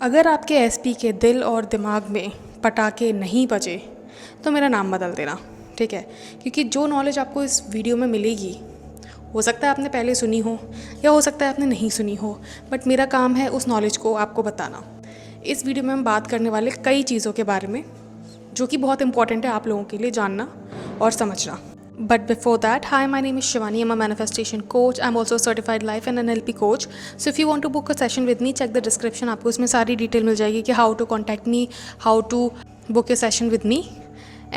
अगर आपके एसपी के दिल और दिमाग में पटाखे नहीं बजे तो मेरा नाम बदल देना, ठीक है। क्योंकि जो नॉलेज आपको इस वीडियो में मिलेगी हो सकता है आपने पहले सुनी हो या हो सकता है आपने नहीं सुनी हो, बट मेरा काम है उस नॉलेज को आपको बताना। इस वीडियो में हम बात करने वाले कई चीज़ों के बारे में जो कि बहुत इंपॉर्टेंट है आप लोगों के लिए जानना और समझना। But before that, hi, my name is Shivani. I'm a manifestation coach. I'm also a certified life and NLP coach. So if you want to book a session with me, check the description. आपको इसमें सारी detail मिल जाएगी कि how to contact me, how to book a session with me.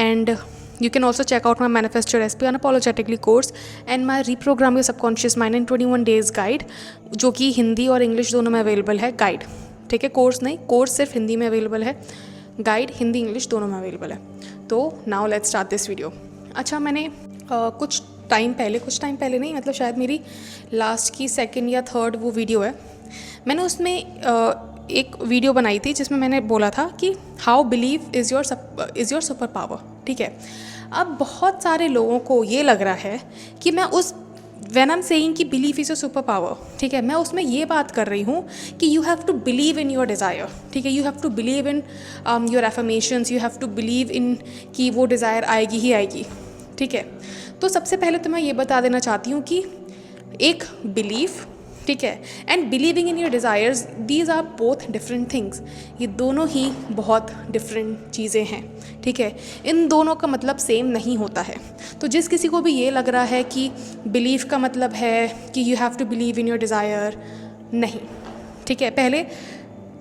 And you can also check out my Manifest Your SP Unapologetically course and my Reprogram Your Subconscious Mind in 21 Days guide, जो कि हिंदी और English दोनों में available है। Guide, ठीक है, course नहीं, course सिर्फ हिंदी में अवेलेबल है, गाइड हिंदी इंग्लिश दोनों में अवेलेबल है। तो now let's start this video. अच्छा, मैंने कुछ टाइम पहले नहीं, मतलब शायद मेरी लास्ट की सेकंड या थर्ड वो वीडियो है, मैंने उसमें एक वीडियो बनाई थी जिसमें मैंने बोला था कि how believe is your super power, ठीक है। अब बहुत सारे लोगों को ये लग रहा है कि मैं उस व्हेन आई एम सेइंग कि believe is your super power, ठीक है, मैं उसमें ये बात कर रही हूँ कि you have to believe in your desire, ठीक है। You have to believe in your affirmations, you have to believe in कि वो डिज़ायर आएगी ही आएगी, ठीक है। तो सबसे पहले तो मैं ये बता देना चाहती हूँ कि एक बिलीफ, ठीक है, and believing in your desires, these are both different things. ये दोनों ही बहुत डिफरेंट चीज़ें हैं, ठीक है। इन दोनों का मतलब सेम नहीं होता है। तो जिस किसी को भी ये लग रहा है कि बिलीफ का मतलब है कि you have to believe in your desire, नहीं, ठीक है। पहले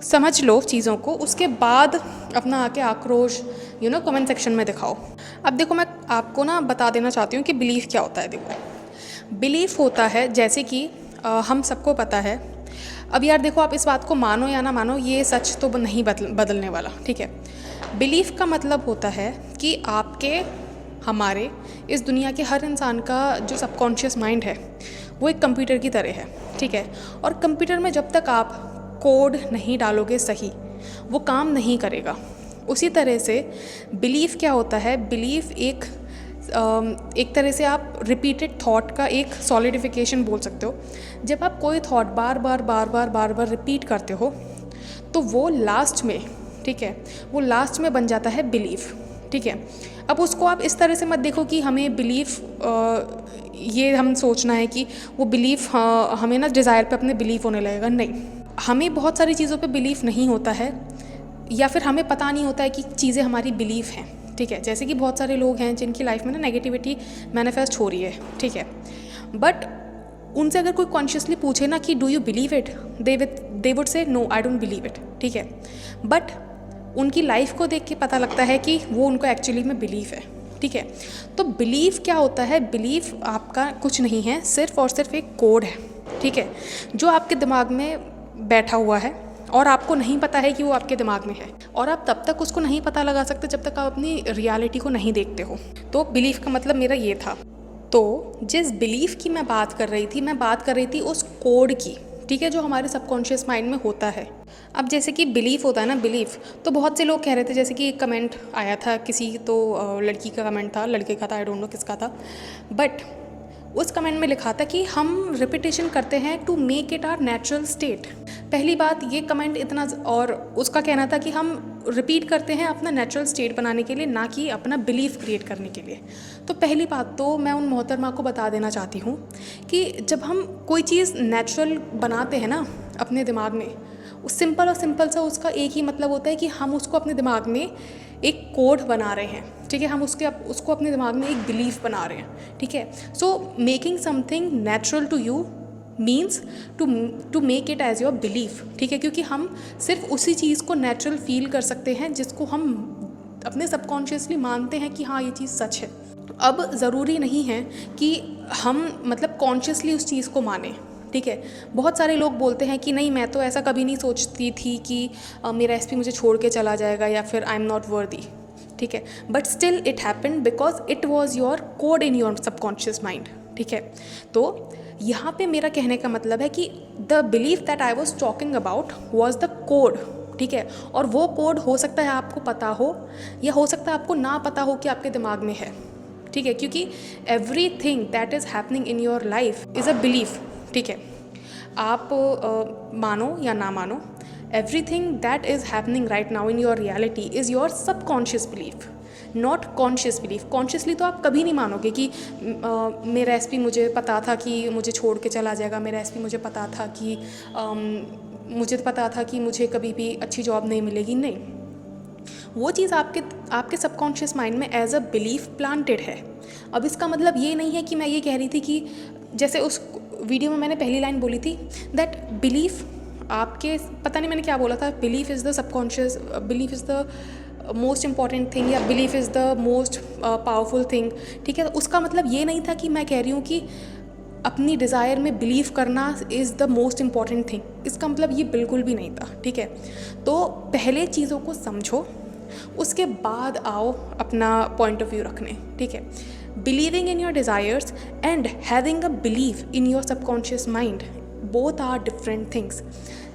समझ लो चीज़ों को, उसके बाद अपना आके आक्रोश कमेंट सेक्शन में दिखाओ। अब देखो, मैं आपको बता देना चाहती हूँ कि बिलीफ क्या होता है। देखो, बिलीफ होता है जैसे कि हम सबको पता है। अब यार देखो, आप इस बात को मानो या ना मानो, ये सच तो नहीं बदलने वाला, ठीक है। बिलीफ का मतलब होता है कि आपके, हमारे, इस दुनिया के हर इंसान का जो सबकॉन्शियस माइंड है वो एक कंप्यूटर की तरह है, ठीक है। और कंप्यूटर में जब तक आप कोड नहीं डालोगे सही, वो काम नहीं करेगा। उसी तरह से बिलीफ क्या होता है, बिलीफ एक तरह से आप रिपीटेड थॉट का एक सॉलिडिफिकेशन बोल सकते हो। जब आप कोई थॉट बार बार रिपीट करते हो तो वो लास्ट में, ठीक है, वो लास्ट में बन जाता है बिलीफ, ठीक है। अब उसको आप इस तरह से मत देखो कि हमें बिलीफ, ये हम सोचना है कि वो बिलीफ हमें डिज़ायर पे अपने बिलीफ होने लगेगा, नहीं। हमें बहुत सारी चीज़ों पे बिलीफ नहीं होता है, या फिर हमें पता नहीं होता है कि चीज़ें हमारी बिलीफ हैं, ठीक है। जैसे कि बहुत सारे लोग हैं जिनकी लाइफ में नेगेटिविटी मैनिफेस्ट हो रही है, ठीक है, बट उनसे अगर कोई कॉन्शियसली पूछे ना कि do you believe it, they would say no, I don't believe it, ठीक है। बट उनकी लाइफ को देख के पता लगता है कि वो उनको एक्चुअली में बिलीफ है, ठीक है। तो बिलीफ क्या होता है, बिलीफ आपका कुछ नहीं है, सिर्फ और सिर्फ एक कोड है, ठीक है, जो आपके दिमाग में बैठा हुआ है और आपको नहीं पता है कि वो आपके दिमाग में है। और आप तब तक उसको नहीं पता लगा सकते जब तक आप अपनी रियलिटी को नहीं देखते हो। तो बिलीफ का मतलब मेरा ये था। तो जिस बिलीफ की मैं बात कर रही थी उस कोड की, ठीक है, जो हमारे सबकॉन्शियस माइंड में होता है। अब जैसे कि बिलीफ होता है ना, बिलीफ, तो बहुत से लोग कह रहे थे, जैसे कि एक कमेंट आया था किसी, तो लड़की का कमेंट था, लड़के का था, आई डोंट नो किसका था, बट उस कमेंट में लिखा था कि हम रिपीटेशन करते हैं to make it our natural state. पहली बात, ये कमेंट इतना, और उसका कहना था कि हम रिपीट करते हैं अपना नेचुरल स्टेट बनाने के लिए, ना कि अपना बिलीफ क्रिएट करने के लिए। तो पहली बात तो मैं उन मोहतरमा को बता देना चाहती हूँ कि जब हम कोई चीज़ नेचुरल बनाते हैं ना अपने दिमाग में, उस सिंपल सा उसका एक ही मतलब होता है कि हम उसको अपने दिमाग में एक कोड बना रहे हैं, ठीक है, हम उसको अपने दिमाग में एक बिलीफ बना रहे हैं, ठीक है। So making something natural to you means to make it as your belief, ठीक है, क्योंकि हम सिर्फ उसी चीज़ को नेचुरल फील कर सकते हैं जिसको हम अपने सबकॉन्शियसली मानते हैं कि हाँ ये चीज़ सच है। अब ज़रूरी नहीं है कि हम मतलब कॉन्शियसली उस चीज़ को माने, ठीक है। बहुत सारे लोग बोलते हैं कि नहीं, मैं तो ऐसा कभी नहीं सोचती थी कि मेरा एसपी मुझे छोड़ के चला जाएगा या फिर आई एम नॉट वर्दी, ठीक है, but still it happened because it was your code in your subconscious mind, ठीक है। तो यहाँ पे मेरा कहने का मतलब है कि the belief that I was talking about was the code, ठीक है। और वो कोड हो सकता है आपको पता हो या हो सकता है आपको ना पता हो कि आपके दिमाग में है, ठीक है, क्योंकि every thing that is happening in your life is a belief, ठीक है। आप मानो या ना मानो, everything that is happening right now in your reality is your subconscious belief, not conscious belief. Consciously तो आप कभी नहीं मानोगे कि मेरा एसपी मुझे पता था कि मुझे छोड़ के चला जाएगा, मेरा एसपी मुझे पता था कि मुझे पता था कि मुझे कभी भी अच्छी जॉब नहीं मिलेगी. नहीं, वो चीज़ आपके सबकॉन्शियस माइंड में एज अ बिलीफ प्लांटेड है. अब इसका मतलब ये नहीं है कि मैं ये कह रही थी कि जैसे उस वीडियो में मैंने पहली लाइन बोली थी दैट बिलीफ आपके, पता नहीं मैंने क्या बोला था, belief is the subconscious, belief is the most important thing, या belief is the most powerful thing. ठीक है, उसका मतलब ये नहीं था कि मैं कह रही हूँ कि अपनी डिज़ायर में बिलीव करना is the most important thing. इसका मतलब ये बिल्कुल भी नहीं था. ठीक है, तो पहले चीज़ों को समझो, उसके बाद आओ अपना पॉइंट ऑफ व्यू रखने. ठीक है, believing in your desires and having a believe in your subconscious mind, both are different things.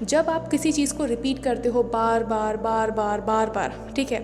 जब आप किसी चीज़ को रिपीट करते हो बार बार बार बार बार बार, ठीक है,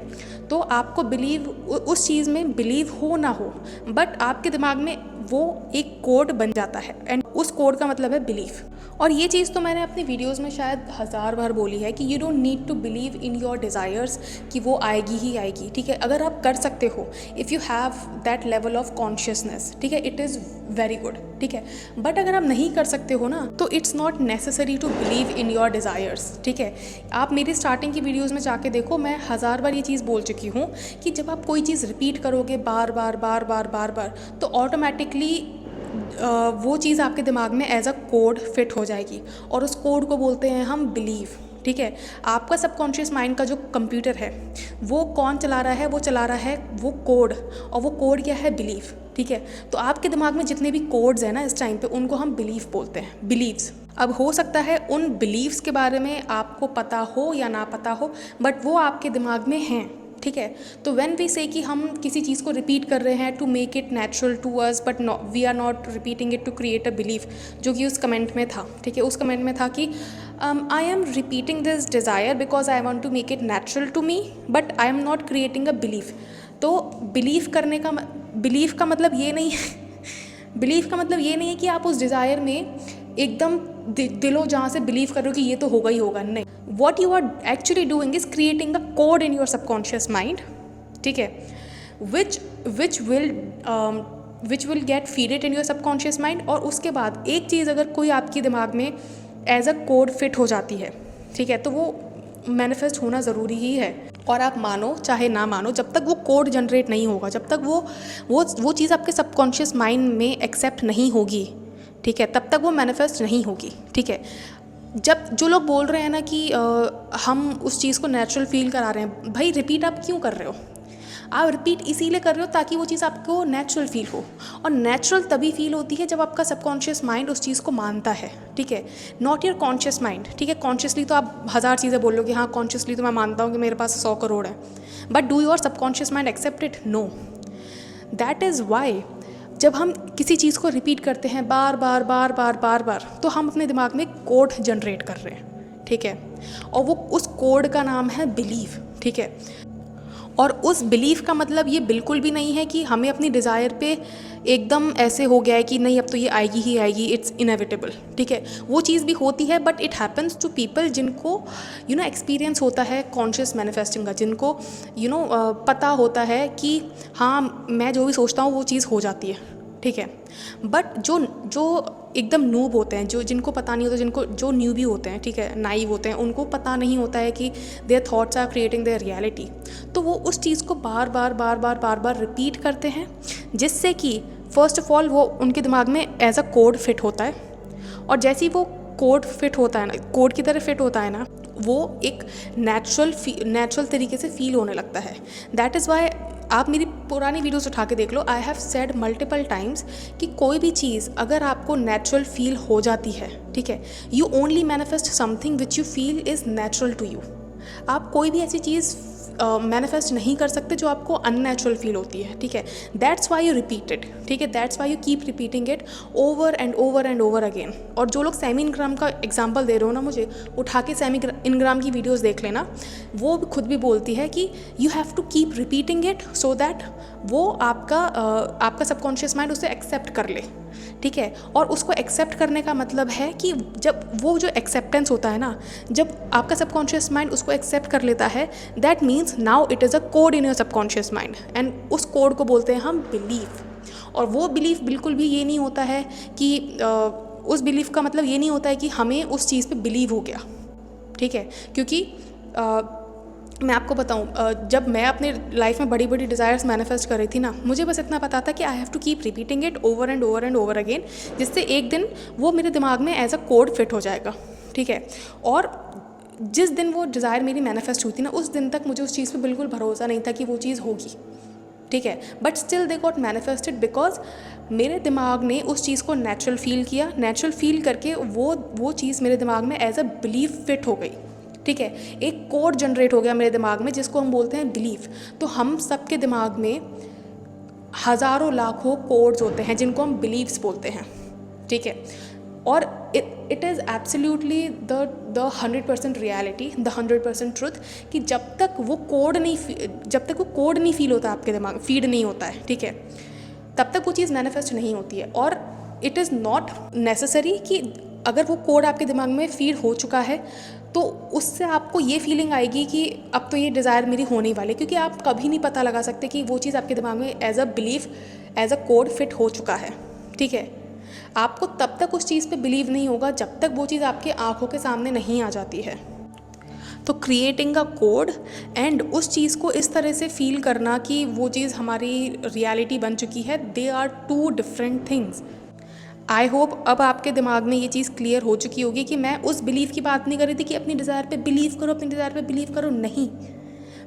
तो आपको बिलीव, उस चीज़ में बिलीव हो ना हो, बट आपके दिमाग में वो एक कोड बन जाता है, एंड उस कोड का मतलब है बिलीफ. और ये चीज़ तो मैंने अपनी वीडियोस में शायद 1000 बार बोली है कि you don't need to believe in your desires कि वो आएगी ही आएगी. ठीक है, अगर आप कर सकते हो, if you have that level of consciousness, ठीक है, इट इज़ वेरी गुड. ठीक है, बट अगर आप नहीं कर सकते हो ना, तो it's not necessary to believe in your desires. ठीक है, आप मेरी स्टार्टिंग की वीडियोज़ में जाके देखो, मैं 1000 बार ये चीज़ बोल चुकी हूँ कि जब आप कोई चीज़ रिपीट करोगे बार बार बार बार बार बार, तो ऑटोमेटिकली वो चीज़ आपके दिमाग में एज अ कोड फिट हो जाएगी, और उस कोड को बोलते हैं हम बिलीव. ठीक है, आपका सबकॉन्शियस माइंड का जो कंप्यूटर है, वो कौन चला रहा है? वो चला रहा है वो कोड, और वो कोड क्या है? बिलीव. ठीक है, तो आपके दिमाग में जितने भी कोड्स हैं ना इस टाइम पे, उनको हम बिलीव बोलते हैं, बिलीव्स. अब हो सकता है उन बिलीव्स के बारे में आपको पता हो या ना पता हो, बट वो आपके दिमाग में हैं. ठीक है, तो व्हेन वी से कि हम किसी चीज़ को रिपीट कर रहे हैं to make it natural to us, but we are not repeating it to create a belief, जो कि उस कमेंट में था. ठीक है, उस कमेंट में था कि I am repeating this desire because I want to make it natural to me, but I am not creating a belief. तो बिलीव करने का, बिलीव का मतलब ये नहीं है बिलीव का मतलब ये नहीं है कि आप उस डिज़ायर में एकदम दिलो जहाँ से बिलीव कर रहे हो कि ये तो होगा ही होगा. नहीं, what you are actually doing is creating a code in your subconscious mind. ठीक है, which will get feed it in your subconscious mind. और उसके बाद एक चीज़ अगर कोई आपके दिमाग में एज अ कोड फिट हो जाती है, ठीक है, तो वो मैनिफेस्ट होना ज़रूरी ही है. और आप मानो चाहे ना मानो, जब तक वो कोड जनरेट नहीं होगा, जब तक वो चीज़ आपके सबकॉन्शियस माइंड में एक्सेप्ट नहीं होगी, ठीक है, तब तक वो मैनिफेस्ट नहीं होगी. ठीक है, जब जो लोग बोल रहे हैं ना कि हम उस चीज़ को नेचुरल फील करा रहे हैं, भाई रिपीट आप क्यों कर रहे हो? आप रिपीट इसीलिए कर रहे हो ताकि वो चीज़ आपको नेचुरल फील हो, और नेचुरल तभी फील होती है जब आपका सबकॉन्शियस माइंड उस चीज़ को मानता है. ठीक है, नॉट योर कॉन्शियस माइंड. ठीक है, कॉन्शियसली तो आप 1000 चीज़ें बोल लो कि हाँ कॉन्शियसली तो मैं मानता हूँ कि मेरे पास 100 करोड़ है, but do your subconscious mind accept it? No. That is why जब हम किसी चीज़ को रिपीट करते हैं बार बार बार बार बार बार, तो हम अपने दिमाग में कोड जनरेट कर रहे हैं. ठीक है, और वो उस कोड का नाम है बिलीव. ठीक है, और उस बिलीफ का मतलब ये बिल्कुल भी नहीं है कि हमें अपनी डिज़ायर पे एकदम ऐसे हो गया है कि नहीं अब तो ये आएगी ही आएगी, इट्स इनएविटेबल. ठीक है, वो चीज़ भी होती है, but it happens to people जिनको एक्सपीरियंस होता है कॉन्शियस मैनिफेस्टिंग का, जिनको पता होता है कि हाँ मैं जो भी सोचता हूँ वो चीज़ हो जाती है. ठीक है, बट जो एकदम नूब होते हैं, जिनको पता नहीं होता, जो न्यूबी होते हैं, ठीक है, नाइव होते हैं, उनको पता नहीं होता है कि their thoughts are creating their reality, तो वो उस चीज़ को बार बार रिपीट करते हैं, जिससे कि फर्स्ट ऑफ ऑल वो उनके दिमाग में एज अ कोड फिट होता है, और जैसे ही वो कोड फिट होता है ना, कोड की तरह फिट होता है ना, वो एक नेचुरल तरीके से फील होने लगता है. दैट इज़ वाई आप मेरी पुरानी वीडियोस उठा के देख लो, I have said multiple times कि कोई भी चीज़ अगर आपको नेचुरल फील हो जाती है, ठीक है, you only manifest something which you feel is natural to you. आप कोई भी ऐसी चीज़ मैनिफेस्ट नहीं कर सकते जो आपको अननेचुरल फील होती है. ठीक है, that's why you repeat it. ठीक है, that's why you keep repeating it over and over and over again. और जो लोग सेमी इनग्राम का एग्जांपल दे रहे हो ना, मुझे उठा के सेमी इनग्राम की वीडियोस देख लेना, वो खुद भी बोलती है कि you have to keep repeating it so that वो आपका सबकॉन्शियस माइंड उसे एक्सेप्ट कर ले. ठीक है। और उसको एक्सेप्ट करने का मतलब है कि जब वो जो एक्सेप्टेंस होता है ना, जब आपका सबकॉन्शियस माइंड उसको एक्सेप्ट कर लेता है, that means now it is a code in your subconscious mind, and उस कोड को बोलते हैं हम बिलीफ। और वो बिलीफ बिल्कुल भी ये नहीं होता है कि उस बिलीफ का मतलब ये नहीं होता है कि हमें उस चीज़ पे बिलीव हो गया, ठीक है। क्योंकि मैं आपको बताऊं, जब मैं अपने लाइफ में बड़ी बड़ी डिज़ायर्स मैनिफेस्ट कर रही थी ना, मुझे बस इतना पता था कि I have to keep repeating it over and over and over again, जिससे एक दिन वो मेरे दिमाग में एज अ कोड फिट हो जाएगा, ठीक है। और जिस दिन वो डिज़ायर मेरी मैनिफेस्ट हुई थी ना, उस दिन तक मुझे उस चीज़ पे बिल्कुल भरोसा नहीं था कि वो चीज़ होगी, ठीक है। But still they got manifested because मेरे दिमाग ने उस चीज़ को नेचुरल फील किया, नेचुरल फील करके वो चीज़ मेरे दिमाग में एज अ बिलीफ फिट हो गई, ठीक है। एक कोड जनरेट हो गया मेरे दिमाग में जिसको हम बोलते हैं बिलीफ। तो हम सबके दिमाग में हज़ारों लाखों कोड्स होते हैं जिनको हम बिलीव्स बोलते हैं, ठीक है। और it is absolutely the 100% reality, the 100% truth कि जब तक वो कोड नहीं फील होता आपके दिमाग, फीड नहीं होता है, ठीक है, तब तक वो चीज़ मैनिफेस्ट नहीं होती है। और इट इज़ नॉट नेसेसरी कि अगर वो कोड आपके दिमाग में फीड हो चुका है तो उससे आपको ये फीलिंग आएगी कि अब तो ये डिज़ायर मेरी होने वाली, क्योंकि आप कभी नहीं पता लगा सकते कि वो चीज़ आपके दिमाग में as a belief, as a code fit हो चुका है, ठीक है। आपको तब तक उस चीज़ पे बिलीव नहीं होगा जब तक वो चीज़ आपके आँखों के सामने नहीं आ जाती है। तो क्रिएटिंग अ कोड एंड उस चीज़ को इस तरह से फील करना कि वो चीज़ हमारी रियलिटी बन चुकी है, they are two different things. I hope अब आपके दिमाग में ये चीज़ क्लियर हो चुकी होगी कि मैं उस बिलीव की बात नहीं कर रही थी कि अपनी डिज़ायर पे बिलीव करो, अपनी डिज़ायर पे बिलीव करो, नहीं,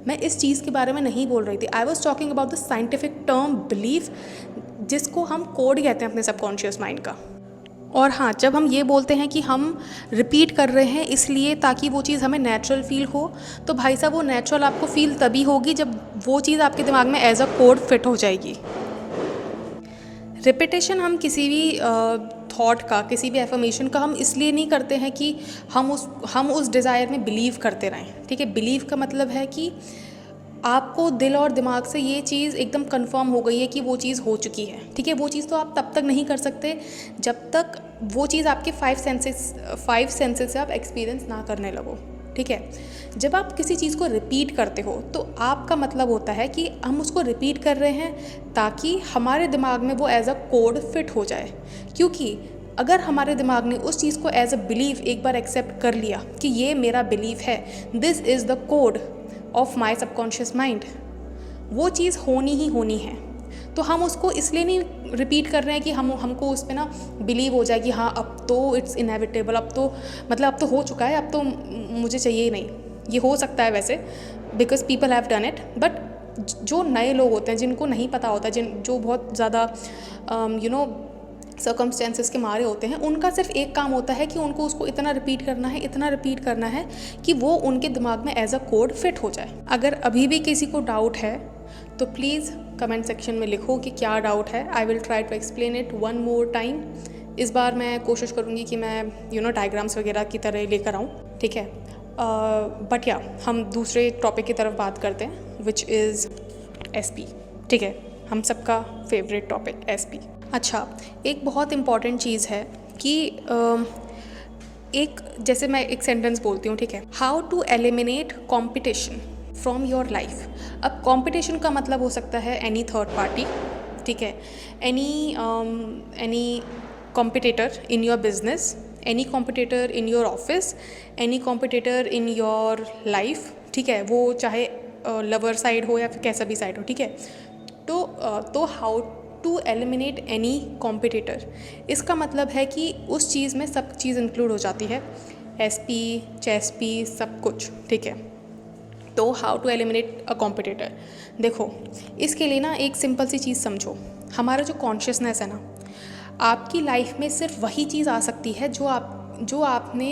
मैं इस चीज़ के बारे में नहीं बोल रही थी। I was talking about the scientific term belief, जिसको हम कोड कहते हैं अपने सबकॉन्शियस माइंड का। और हाँ, जब हम ये बोलते हैं कि हम रिपीट कर रहे हैं इसलिए ताकि वो चीज़ हमें नेचुरल फील हो, तो भाई साहब वो नेचुरल आपको फील तभी होगी जब वो चीज़ आपके दिमाग में एज अ कोड फिट हो जाएगी। रिपीटेशन हम किसी भी थॉट का, किसी भी एफर्मेशन का हम इसलिए नहीं करते हैं कि हम उस डिज़ायर में बिलीव करते रहें, ठीक है। बिलीव का मतलब है कि आपको दिल और दिमाग से ये चीज़ एकदम कंफर्म हो गई है कि वो चीज़ हो चुकी है, ठीक है। वो चीज़ तो आप तब तक नहीं कर सकते जब तक वो चीज़ आपके 5 सेंसेस से आप एक्सपीरियंस ना करने लगो, ठीक है। जब आप किसी चीज़ को रिपीट करते हो तो आपका मतलब होता है कि हम उसको रिपीट कर रहे हैं ताकि हमारे दिमाग में वो एज अ कोड फिट हो जाए। क्योंकि अगर हमारे दिमाग ने उस चीज़ को एज अ बिलीव एक बार एक्सेप्ट कर लिया कि ये मेरा बिलीव है, this is the code of my subconscious mind, वो चीज़ होनी ही होनी है। तो हम उसको इसलिए नहीं रिपीट कर रहे हैं कि हमको उस पर ना बिलीव हो जाए कि हाँ अब तो इट्स इनएविटेबल, अब तो हो चुका है, अब तो मुझे चाहिए ही नहीं। ये हो सकता है वैसे, because people have done it, but जो नए लोग होते हैं जिनको नहीं पता होता, जो बहुत ज़्यादा सर्कमस्टेंसेस के मारे होते हैं, उनका सिर्फ एक काम होता है कि उनको उसको इतना रिपीट करना है कि वो उनके दिमाग में एज अ कोड फिट हो जाए। अगर अभी भी किसी को डाउट है तो प्लीज़ कमेंट सेक्शन में लिखो कि क्या डाउट है। I will try to explain it one more time. इस बार मैं कोशिश करूँगी कि मैं डायग्राम्स वगैरह की तरह लेकर आऊँ, ठीक है। बट या हम दूसरे टॉपिक की तरफ बात करते हैं, विच इज़ SP, ठीक है। हम सबका फेवरेट टॉपिक SP। अच्छा, एक बहुत इम्पॉर्टेंट चीज़ है कि जैसे मैं एक सेंटेंस बोलती हूँ, ठीक है, how to eliminate competition from your life. अब कॉम्पिटिशन का मतलब हो सकता है एनी थर्ड पार्टी, ठीक है, any competitor in your business, any competitor in your office, any competitor in your life, ठीक है, वो चाहे लवर साइड हो या फिर कैसा भी साइड हो, ठीक है। तो how to eliminate any competitor, इसका मतलब है कि उस चीज़ में सब चीज़ इंक्लूड हो जाती है, SP, CHESP, सब कुछ, ठीक है। तो how to eliminate a competitor, देखो इसके लिए ना एक सिंपल सी चीज़ समझो। हमारा जो कॉन्शियसनेस है ना, आपकी लाइफ में सिर्फ वही चीज़ आ सकती है जो आपने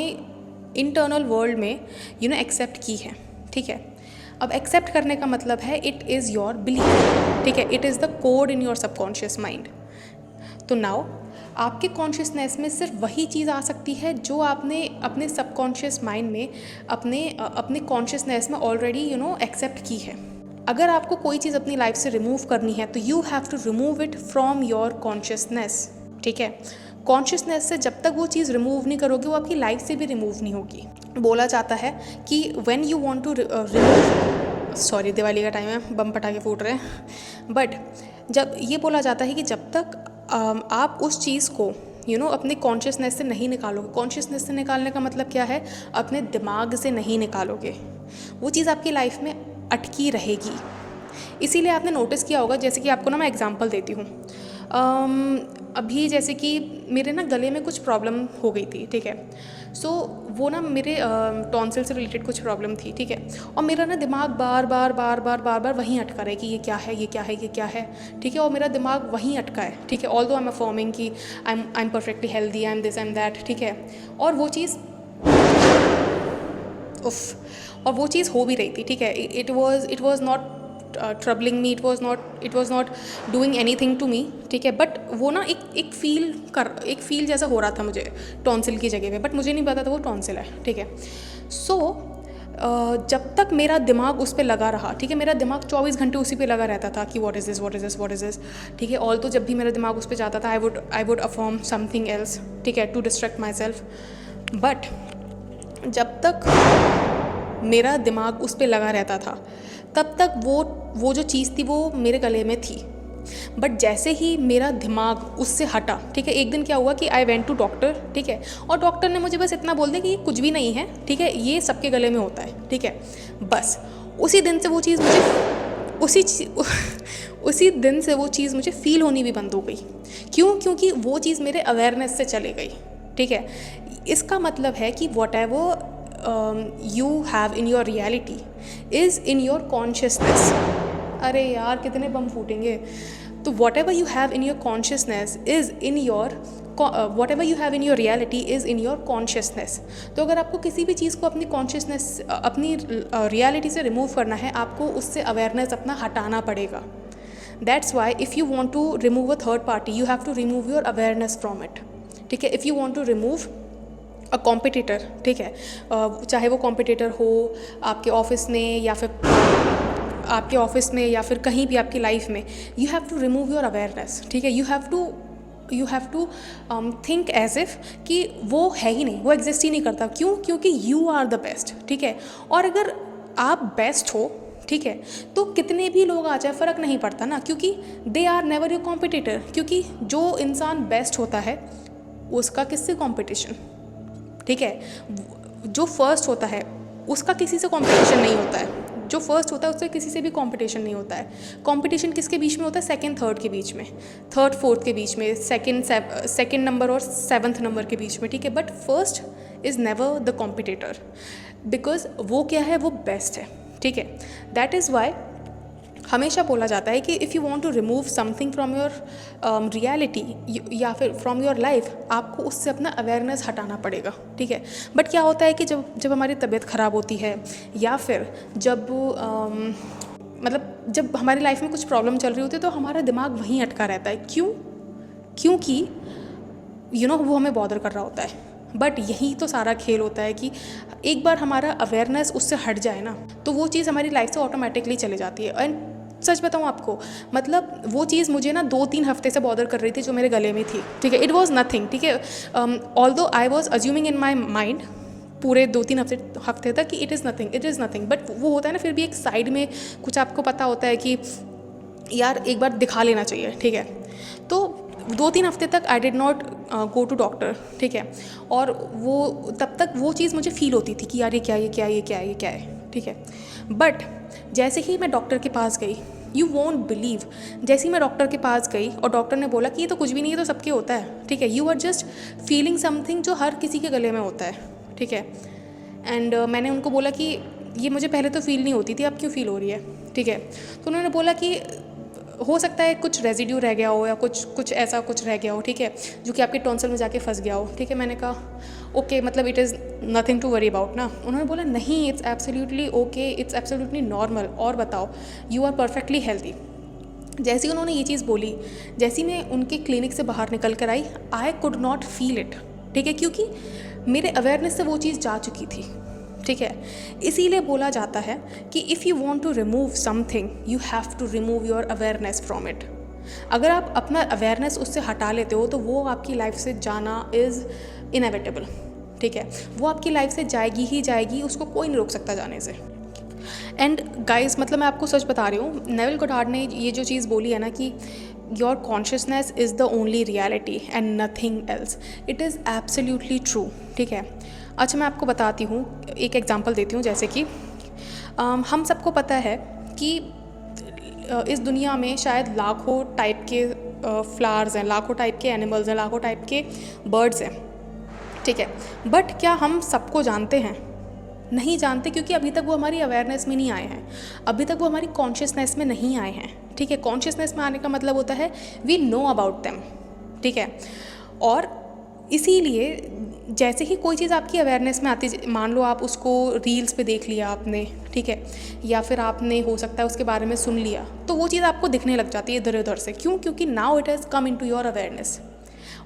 इंटरनल वर्ल्ड में एक्सेप्ट की है, ठीक है। अब एक्सेप्ट करने का मतलब है इट इज़ योर बिलीफ, ठीक है, it is the code in your subconscious mind. तो नाउ आपके कॉन्शियसनेस में सिर्फ वही चीज़ आ सकती है जो आपने अपने सबकॉन्शियस माइंड में अपने कॉन्शियसनेस में ऑलरेडी एक्सेप्ट की है। अगर आपको कोई चीज़ अपनी लाइफ से रिमूव करनी है तो you have to remove it from your consciousness. ठीक है। कॉन्शियसनेस से जब तक वो चीज़ रिमूव नहीं करोगे, वो आपकी लाइफ से भी रिमूव नहीं होगी। बोला जाता है कि when you want to remove, sorry Diwali का टाइम है, बम पटाखे फूट रहे हैं, बट जब ये बोला जाता है कि जब तक आप उस चीज़ को अपने कॉन्शियसनेस से नहीं निकालोगे, कॉन्शियसनेस से निकालने का मतलब क्या है, अपने दिमाग से नहीं निकालोगे, वो चीज़ आपकी लाइफ में अटकी रहेगी। इसीलिए आपने नोटिस किया होगा, जैसे कि आपको ना मैं एग्जांपल देती हूँ। अभी जैसे कि मेरे ना गले में कुछ प्रॉब्लम हो गई थी, ठीक है। सो वो ना मेरे टॉन्सिल से रिलेटेड कुछ प्रॉब्लम थी, ठीक है। और मेरा ना दिमाग बार बार वहीं अटका रहा है कि ये क्या है, ये क्या है, ये क्या है, ठीक है। और मेरा दिमाग वहीं अटका है, ठीक है। ऑल्दो आई एम अफर्मिंग कि I am perfectly healthy, I am this, I am that, ठीक है। और वो चीज़ हो भी रही थी, ठीक है। It was not troubling me, it was not doing anything to me, ठीक है। बट वो ना एक फील जैसा हो रहा था मुझे टॉन्सिल की जगह पे, बट मुझे नहीं पता था वो टॉन्सिल है, ठीक है। सो जब तक मेरा दिमाग उस पर लगा रहा, ठीक है, मेरा दिमाग 24 घंटे उसी पे लगा रहता था कि व्हाट इज़ दिस, ठीक है। ऑल तो जब भी मेरा दिमाग उस पर जाता था, I would affirm something else, ठीक है, to distract myself. But जब तक मेरा दिमाग उस पर लगा रहता था, तब तक वो जो चीज़ थी वो मेरे गले में थी। बट जैसे ही मेरा दिमाग उससे हटा, ठीक है, एक दिन क्या हुआ कि आई वेंट टू डॉक्टर, ठीक है। और डॉक्टर ने मुझे बस इतना बोल दिया कि ये कुछ भी नहीं है, ठीक है, ये सबके गले में होता है, ठीक है। बस उसी दिन से वो चीज़ मुझे फ़ील होनी भी बंद हो गई। क्यों? क्योंकि वो चीज़ मेरे अवेयरनेस से चली गई, ठीक है। इसका मतलब है कि what ever you have in your reality is in your consciousness। अरे यार कितने बम फूटेंगे। तो whatever you have in your consciousness is in your whatever you have in your reality is in your consciousness। तो अगर आपको किसी भी चीज़ को अपनी कॉन्शियसनेस, अपनी रियलिटी से रिमूव करना है, आपको उससे अवेयरनेस अपना हटाना पड़ेगा। That's why if you want to remove a third party, you have to remove your awareness from it, ठीक है। If you want to remove a competitor, ठीक है, चाहे वो कॉम्पिटिटर हो आपके ऑफिस में या फिर कहीं भी आपकी लाइफ में, you have to remove your awareness, ठीक है। You have to think as if कि वो है ही नहीं, वो एग्जिस्ट ही नहीं करता। क्यों? क्योंकि यू आर द बेस्ट, ठीक है। और अगर आप बेस्ट हो, ठीक है, तो कितने भी लोग आ जाए फ़र्क नहीं पड़ता ना, क्योंकि they are never your competitor. क्योंकि जो इंसान बेस्ट होता है उसका किससे कॉम्पिटिशन, ठीक है। जो फर्स्ट होता है उसका किसी से कंपटीशन नहीं होता है, जो फर्स्ट होता है उससे किसी से भी कंपटीशन नहीं होता है। कंपटीशन किसके बीच में होता है? सेकंड थर्ड के बीच में, थर्ड फोर्थ के बीच में, सेकंड नंबर और सेवन्थ नंबर के बीच में, ठीक है। But first is never the competitor, because वो क्या है, वो बेस्ट है, ठीक है। दैट इज़ वाई हमेशा बोला जाता है कि if you want to remove something from your reality या फिर फ्रॉम योर लाइफ, आपको उससे अपना अवेयरनेस हटाना पड़ेगा, ठीक है। बट क्या होता है कि जब हमारी तबीयत ख़राब होती है या फिर जब हमारी लाइफ में कुछ प्रॉब्लम चल रही होती है, तो हमारा दिमाग वहीं अटका रहता है। क्योंकि वो हमें बॉदर कर रहा होता है। बट यही तो सारा खेल होता है कि एक बार हमारा अवेयरनेस उससे हट जाए ना, तो वो चीज़ हमारी लाइफ से ऑटोमेटिकली चले जाती है। एंड सच बताऊँ आपको, मतलब वो चीज़ मुझे ना 2-3 हफ्ते से बॉदर कर रही थी, जो मेरे गले में थी, ठीक है। इट वॉज नथिंग, ठीक है। Although I was assuming in my mind पूरे 2-3 हफ्ते तक कि इट इज़ नथिंग, बट वो होता है ना, फिर भी एक साइड में कुछ आपको पता होता है कि यार एक बार दिखा लेना चाहिए, ठीक है। तो 2-3 हफ्ते तक I did not go to doctor, ठीक है। और वो तब तक वो चीज़ मुझे फील होती थी कि यार ये क्या है, ठीक है। बट जैसे ही मैं डॉक्टर के पास गई, यू वोंट बिलीव, जैसे ही मैं डॉक्टर के पास गई और डॉक्टर ने बोला कि ये तो कुछ भी नहीं है, तो सबके होता है, ठीक है। You are just feeling something जो हर किसी के गले में होता है, ठीक है। एंड मैंने उनको बोला कि ये मुझे पहले तो फील नहीं होती थी, अब क्यों फील हो रही है, ठीक है। तो उन्होंने बोला कि हो सकता है कुछ रेजिड्यू रह गया हो या कुछ ऐसा कुछ रह गया हो, ठीक है, जो कि आपके टॉन्सिल में जाके फंस गया हो, ठीक है। मैंने कहा ओके, मतलब it is nothing to worry about ना। उन्होंने बोला नहीं, it's absolutely okay, it's absolutely normal, और बताओ, यू आर परफेक्टली हेल्दी। जैसे ही उन्होंने ये चीज़ बोली, जैसे ही मैं उनके क्लिनिक से बाहर निकल कर आई, I could not feel it, ठीक है, क्योंकि मेरे अवेयरनेस से वो चीज़ जा चुकी थी, ठीक है। इसीलिए बोला जाता है कि if you want to remove something, you have to remove your awareness from it, अगर आप अपना अवेयरनेस उससे हटा लेते हो तो वो आपकी लाइफ से जाना इज़ इनएविटेबल, ठीक है। वो आपकी लाइफ से जाएगी ही जाएगी, उसको कोई नहीं रोक सकता जाने से। एंड गाइस, मतलब मैं आपको सच बता रही हूँ, नेविल गोडार्ड ने ये जो चीज़ बोली है ना कि your consciousness is the only reality and nothing else, it is absolutely true, ठीक है। अच्छा, मैं आपको बताती हूँ, एक एग्जांपल देती हूँ। जैसे कि हम सबको पता है कि इस दुनिया में शायद लाखों टाइप के फ्लावर्स हैं, लाखों टाइप के एनिमल्स हैं, लाखों टाइप के बर्ड्स हैं, ठीक है। बट क्या हम सबको जानते हैं? नहीं जानते, क्योंकि अभी तक वो हमारी अवेयरनेस में नहीं आए हैं, अभी तक वो हमारी कॉन्शियसनेस में नहीं आए हैं, ठीक है। कॉन्शियसनेस में आने का मतलब होता है वी नो अबाउट देम, ठीक है। और इसीलिए जैसे ही कोई चीज़ आपकी अवेयरनेस में आती, मान लो आप उसको रील्स पे देख लिया आपने, ठीक है, या फिर आपने हो सकता है उसके बारे में सुन लिया, तो वो चीज़ आपको दिखने लग जाती है इधर उधर से। क्यों? क्योंकि now it has come into your awareness.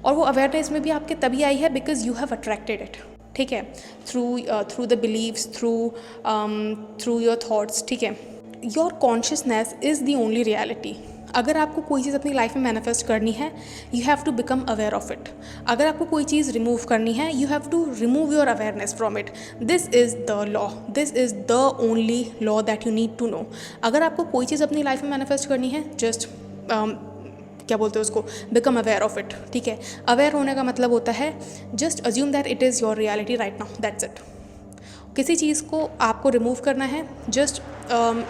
और वो अवेयरनेस में भी आपके तभी आई है because you have attracted it, ठीक है, through the beliefs, through your thoughts, ठीक है। Your consciousness is the only reality. अगर आपको कोई चीज़ अपनी लाइफ में मैनिफेस्ट करनी है, you have to become aware of it. अगर आपको कोई चीज़ रिमूव करनी है, you have to remove your awareness from it. This is the law, this is the only law that you need to know. अगर आपको कोई चीज़ अपनी लाइफ में मैनिफेस्ट करनी है, जस्ट क्या बोलते हैं उसको, बिकम अवेयर ऑफ इट, ठीक है। अवेयर होने का मतलब होता है just assume that it is your reality right now, that's it. किसी चीज़ को आपको रिमूव करना है, just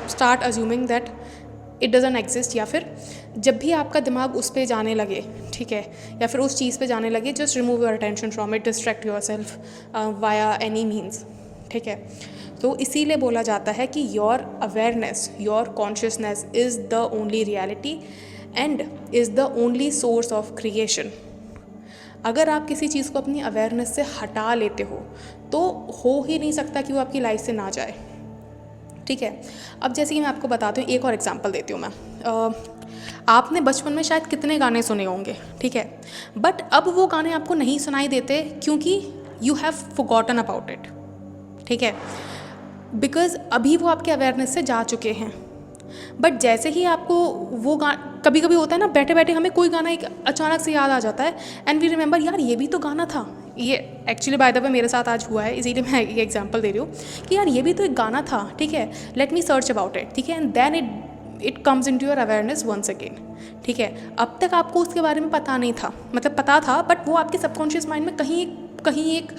start assuming that it doesn't exist, या फिर जब भी आपका दिमाग उस पर जाने लगे, ठीक है, या फिर उस चीज़ पे जाने लगे, just remove your attention from it, distract your self via any means, ठीक है। तो इसीलिए बोला जाता है कि your awareness, your consciousness is the only reality and is the only source of creation. अगर आप किसी चीज़ को अपनी अवेयरनेस से हटा लेते हो तो हो ही नहीं सकता कि वो आपकी लाइफ से ना जाए, ठीक है। अब जैसे कि मैं आपको बताती हूँ, एक और एग्जांपल देती हूँ मैं। आपने बचपन में शायद कितने गाने सुने होंगे, ठीक है, बट अब वो गाने आपको नहीं सुनाई देते क्योंकि you have forgotten about it, ठीक है, बिकॉज अभी वो आपके अवेयरनेस से जा चुके हैं। बट जैसे ही आपको वो कभी कभी होता है ना, बैठे बैठे हमें कोई गाना एक अचानक से याद आ जाता है एंड वी रिमेंबर, यार ये भी तो गाना था। ये एक्चुअली बाय द वे मेरे साथ आज हुआ है, इसीलिए मैं ये एग्जांपल दे रही हूँ कि यार ये भी तो एक गाना था, ठीक है, let me search about it, ठीक है, and then it comes into your awareness once again, ठीक है। अब तक आपको उसके बारे में पता नहीं था, मतलब पता था, बट वो आपके सबकॉन्शियस माइंड में कहीं एक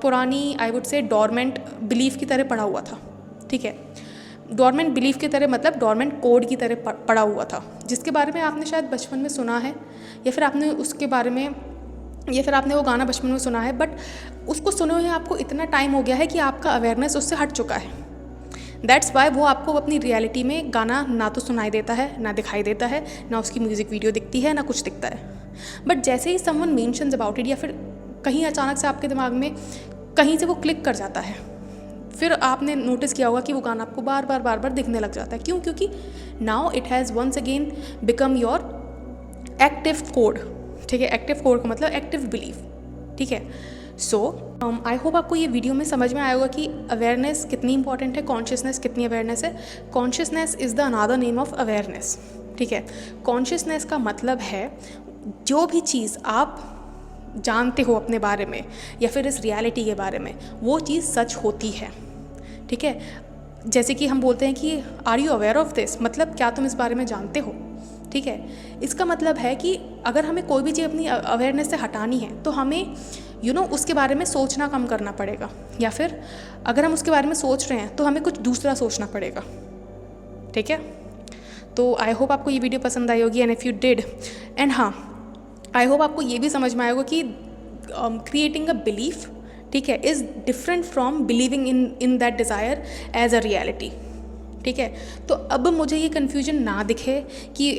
पुरानी, I would say dormant belief की तरह पड़ा हुआ था, ठीक है। डोरमेंट बिलीफ की तरह मतलब डोरमेंट कोड की तरह पड़ा हुआ था, जिसके बारे में आपने शायद बचपन में सुना है, या फिर आपने उसके बारे में, या फिर आपने वो गाना बचपन में सुना है, बट उसको सुने हुए आपको इतना टाइम हो गया है कि आपका अवेयरनेस उससे हट चुका है। दैट्स वाई वो आपको अपनी रियलिटी में गाना ना तो सुनाई देता है, ना दिखाई देता है, ना उसकी म्यूज़िक वीडियो दिखती है, ना कुछ दिखता है। बट जैसे ही समवन मेंशन्स अबाउट इट, या फिर कहीं अचानक से आपके दिमाग में कहीं से वो क्लिक कर जाता है, फिर आपने नोटिस किया होगा कि वो गाना आपको बार बार दिखने लग जाता है। क्यों? क्योंकि now it has once again become your active code, ठीक है। एक्टिव कोड का मतलब एक्टिव बिलीफ, ठीक है। सो आई होप आपको ये वीडियो में समझ में आया होगा कि अवेयरनेस कितनी इंपॉर्टेंट है, कॉन्शियसनेस कितनी अवेयरनेस है। Consciousness is the another name of awareness, ठीक है। कॉन्शियसनेस का मतलब है जो भी चीज़ आप जानते हो अपने बारे में या फिर इस रियलिटी के बारे में, वो चीज़ सच होती है, ठीक है। जैसे कि हम बोलते हैं कि are you aware of this, मतलब क्या तुम इस बारे में जानते हो, ठीक है। इसका मतलब है कि अगर हमें कोई भी चीज़ अपनी अवेयरनेस से हटानी है तो हमें उसके बारे में सोचना कम करना पड़ेगा, या फिर अगर हम उसके बारे में सोच रहे हैं तो हमें कुछ दूसरा सोचना पड़ेगा, ठीक है। तो आई होप आपको ये वीडियो पसंद आई होगी, and if you did, and हाँ, आई होप आपको ये भी समझ में आएगा कि क्रिएटिंग अ बिलीफ, ठीक है, is different from believing in that desire as a reality, ठीक है। तो अब मुझे ये कन्फ्यूजन ना दिखे कि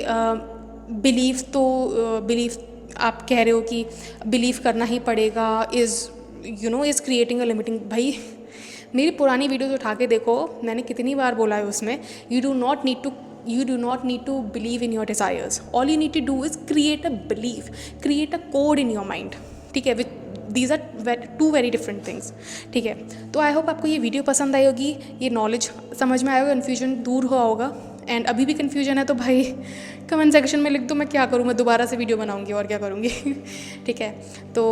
बिलीफ आप कह रहे हो कि बिलीव करना ही पड़ेगा, इज़ क्रिएटिंग अ लिमिटिंग। भाई मेरी पुरानी वीडियोज़ उठा के देखो, मैंने कितनी बार बोला है उसमें, you do not need to believe in your desires, all you need to do is create a belief, create a code in your mind, ठीक है, with these are two very different things, ठीक है। तो I hope आपको ये video पसंद आई होगी, ये नॉलेज समझ में आएगा, कन्फ्यूजन दूर हुआ होगा, एंड अभी भी कन्फ्यूजन है तो भाई कमेंट सेक्शन में लिख दो, मैं क्या करूँ, मैं दोबारा से वीडियो बनाऊँगी और क्या करूँगी। ठीक है, तो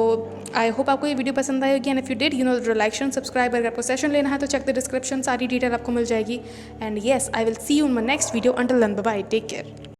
आई होप आपको ये वीडियो पसंद आई होगी, and if you did, you know like share subscribe. अगर आपको सेशन लेना है तो चेक द डिस्क्रिप्शन, सारी डिटेल आपको मिल जाएगी। And yes, I will see you in my next video. Until then, bye bye, take care.